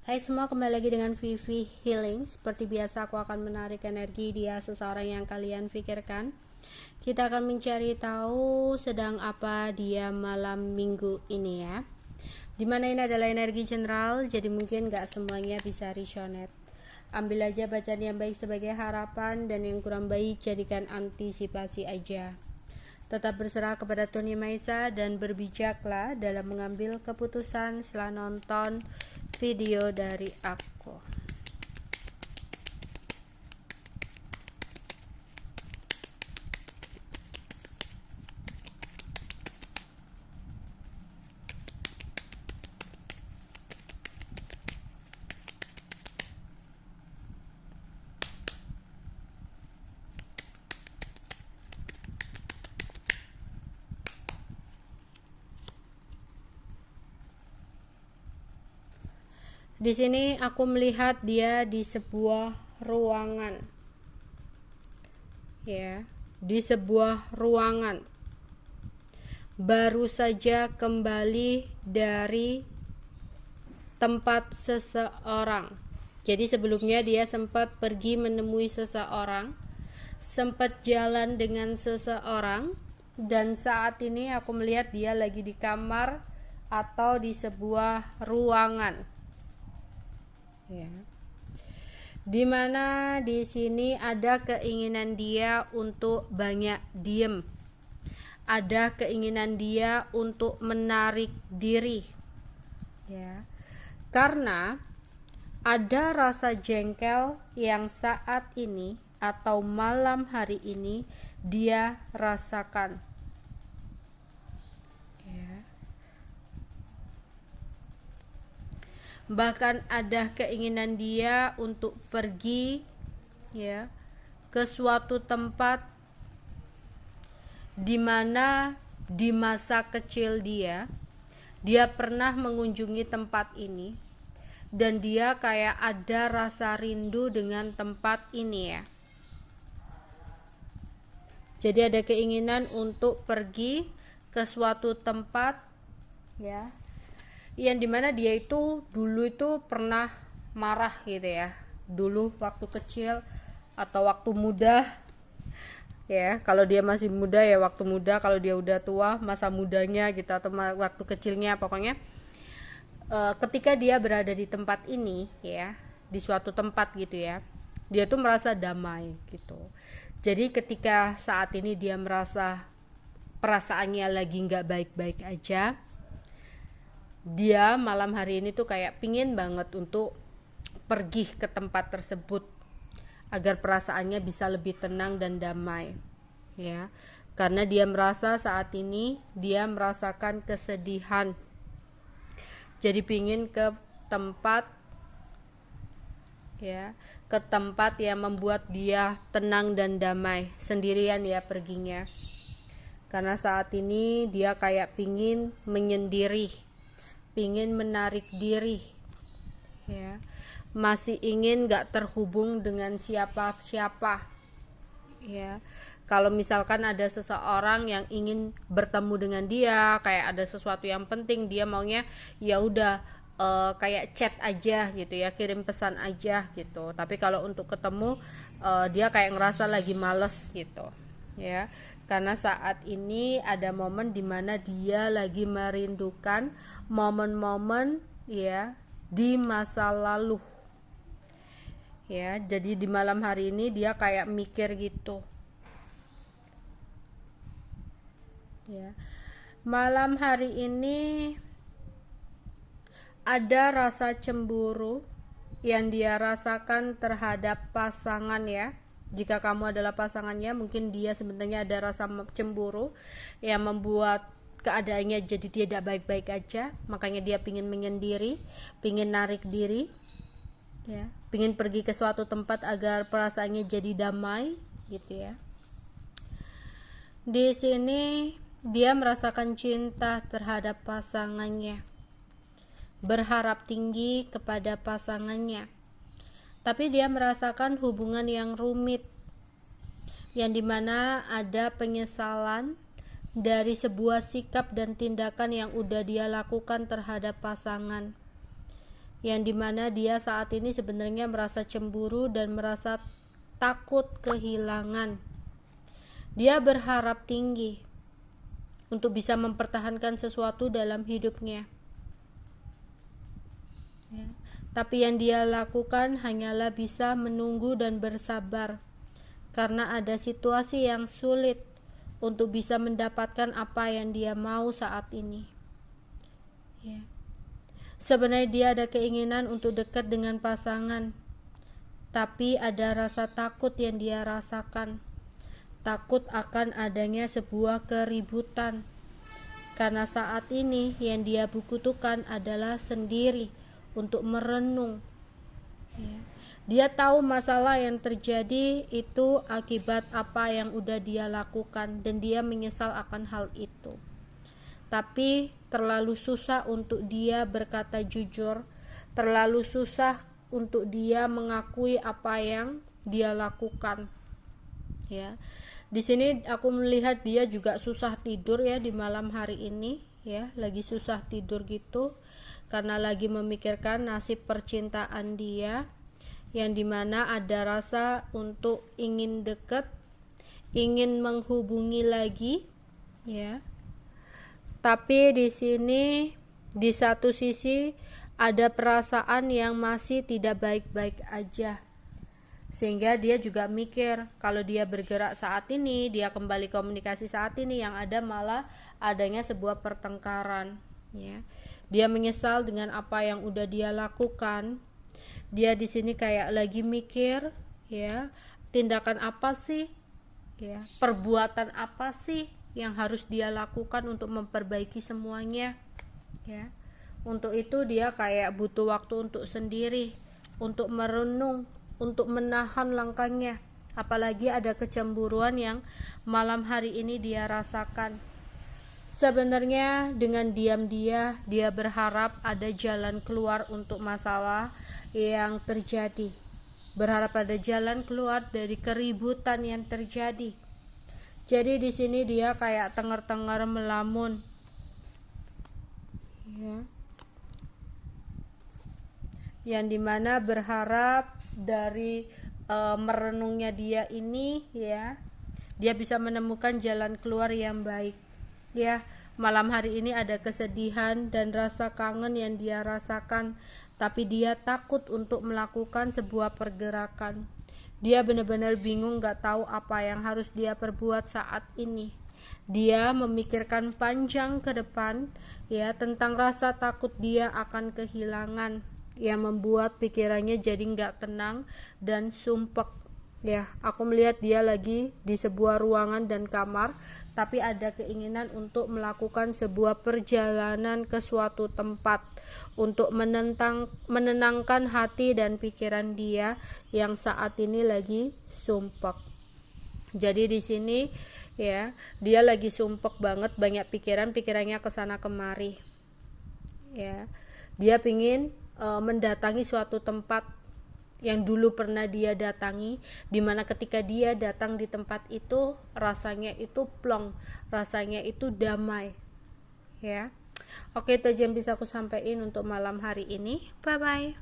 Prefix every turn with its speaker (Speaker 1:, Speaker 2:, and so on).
Speaker 1: Hai semua, kembali lagi dengan Vivi Healing. Seperti biasa aku akan menarik energi dia seseorang yang kalian pikirkan. Kita akan mencari tahu sedang apa dia malam minggu ini ya. Dimana ini adalah energi general, jadi mungkin gak semuanya bisa resonate. Ambil aja bacaan yang baik sebagai harapan, dan yang kurang baik jadikan antisipasi aja. Tetap berserah kepada Tuhan Yang Maha Esa dan berbijaklah dalam mengambil keputusan setelah nonton video dari aku. Di sini aku melihat dia di sebuah ruangan. Ya, di sebuah ruangan. Baru saja kembali dari tempat seseorang. Jadi sebelumnya dia sempat pergi menemui seseorang, sempat jalan dengan seseorang, dan saat ini aku melihat dia lagi di kamar atau di sebuah ruangan. Ya. Dimana di sini ada keinginan dia untuk banyak diem, ada keinginan dia untuk menarik diri, ya, karena ada rasa jengkel yang saat ini atau malam hari ini dia rasakan. Bahkan ada keinginan dia untuk pergi ya ke suatu tempat di mana di masa kecil dia pernah mengunjungi tempat ini, dan dia kayak ada rasa rindu dengan tempat ini ya. Jadi ada keinginan untuk pergi ke suatu tempat ya, yang dimana dia itu dulu itu pernah marah gitu ya, dulu waktu kecil atau waktu muda ya. Kalau dia masih muda ya waktu muda, kalau dia udah tua masa mudanya gitu, atau waktu kecilnya pokoknya. Ketika dia berada di tempat ini ya, di suatu tempat gitu ya, dia tuh merasa damai gitu. Jadi ketika saat ini dia merasa perasaannya lagi nggak baik-baik aja, dia malam hari ini tuh kayak pingin banget untuk pergi ke tempat tersebut agar perasaannya bisa lebih tenang dan damai ya, karena dia merasa saat ini dia merasakan kesedihan. Jadi pingin ke tempat ya, ke tempat yang membuat dia tenang dan damai. Sendirian ya perginya, karena saat ini dia kayak pingin menyendiri, pingin menarik diri ya, masih ingin gak terhubung dengan siapa-siapa ya. Kalau misalkan ada seseorang yang ingin bertemu dengan dia, kayak ada sesuatu yang penting, dia maunya ya udah kayak chat aja gitu ya, kirim pesan aja gitu. Tapi kalau untuk ketemu dia kayak ngerasa lagi males gitu ya, karena saat ini ada momen dimana dia lagi merindukan momen-momen ya di masa lalu ya. Jadi di malam hari ini dia kayak mikir gitu ya. Malam hari ini ada rasa cemburu yang dia rasakan terhadap pasangan ya. Jika kamu adalah pasangannya, mungkin dia sebenarnya ada rasa cemburu yang membuat keadaannya jadi tidak baik-baik aja. Makanya dia pingin menyendiri, pingin narik diri ya, pingin pergi ke suatu tempat agar perasaannya jadi damai gitu ya. Di sini dia merasakan cinta terhadap pasangannya, berharap tinggi kepada pasangannya, tapi dia merasakan hubungan yang rumit, yang dimana ada penyesalan dari sebuah sikap dan tindakan yang udah dia lakukan terhadap pasangan. yang dimana dia saat ini sebenarnya merasa cemburu dan merasa takut kehilangan. Dia berharap tinggi untuk bisa mempertahankan sesuatu dalam hidupnya, ya. Tapi yang dia lakukan hanyalah bisa menunggu dan bersabar, karena ada situasi yang sulit untuk bisa mendapatkan apa yang dia mau saat ini, ya. Sebenarnya dia ada keinginan untuk dekat dengan pasangan, tapi ada rasa takut yang dia rasakan. Takut akan adanya sebuah keributan, karena saat ini yang dia butuhkan adalah sendiri untuk merenung, ya. Dia tahu masalah yang terjadi itu akibat apa yang udah dia lakukan, dan dia menyesal akan hal itu. Tapi terlalu susah untuk dia berkata jujur, terlalu susah untuk dia mengakui apa yang dia lakukan, ya. Di sini aku melihat dia juga susah tidur, ya, di malam hari ini, ya, lagi susah tidur gitu karena lagi memikirkan nasib percintaan dia, yang dimana ada rasa untuk ingin dekat, ingin menghubungi lagi, ya. Tapi di sini di satu sisi ada perasaan yang masih tidak baik-baik aja, sehingga dia juga mikir kalau dia bergerak saat ini, dia kembali komunikasi saat ini, yang ada malah adanya sebuah pertengkaran, ya. Dia menyesal dengan apa yang udah dia lakukan. Dia di sini kayak lagi mikir, ya, tindakan apa sih, ya, perbuatan apa sih yang harus dia lakukan untuk memperbaiki semuanya, ya. Untuk itu dia kayak butuh waktu untuk sendiri, untuk merenung, untuk menahan langkahnya. Apalagi ada kecemburuan yang malam hari ini dia rasakan. Sebenarnya dengan diam dia berharap ada jalan keluar untuk masalah yang terjadi. Berharap ada jalan keluar dari keributan yang terjadi. Jadi di sini dia kayak tengar-tengar melamun, ya. Yang dimana berharap dari merenungnya dia ini, ya, dia bisa menemukan jalan keluar yang baik, ya. Malam hari ini ada kesedihan dan rasa kangen yang dia rasakan, tapi dia takut untuk melakukan sebuah pergerakan. Dia benar-benar bingung, gak tahu apa yang harus dia perbuat saat ini. Dia memikirkan panjang ke depan, ya, tentang rasa takut dia akan kehilangan, yang membuat pikirannya jadi gak tenang dan sumpek, ya. Aku melihat dia lagi di sebuah ruangan dan kamar, tapi ada keinginan untuk melakukan sebuah perjalanan ke suatu tempat untuk menenangkan hati dan pikiran dia yang saat ini lagi sumpek. Jadi di sini, ya, dia lagi sumpek banget, banyak pikirannya kesana kemari, ya. Dia pingin mendatangi suatu tempat yang dulu pernah dia datangi, dimana ketika dia datang di tempat itu rasanya itu plong, rasanya itu damai, ya. Oke, itu aja yang bisa aku sampaikan untuk malam hari ini. Bye bye.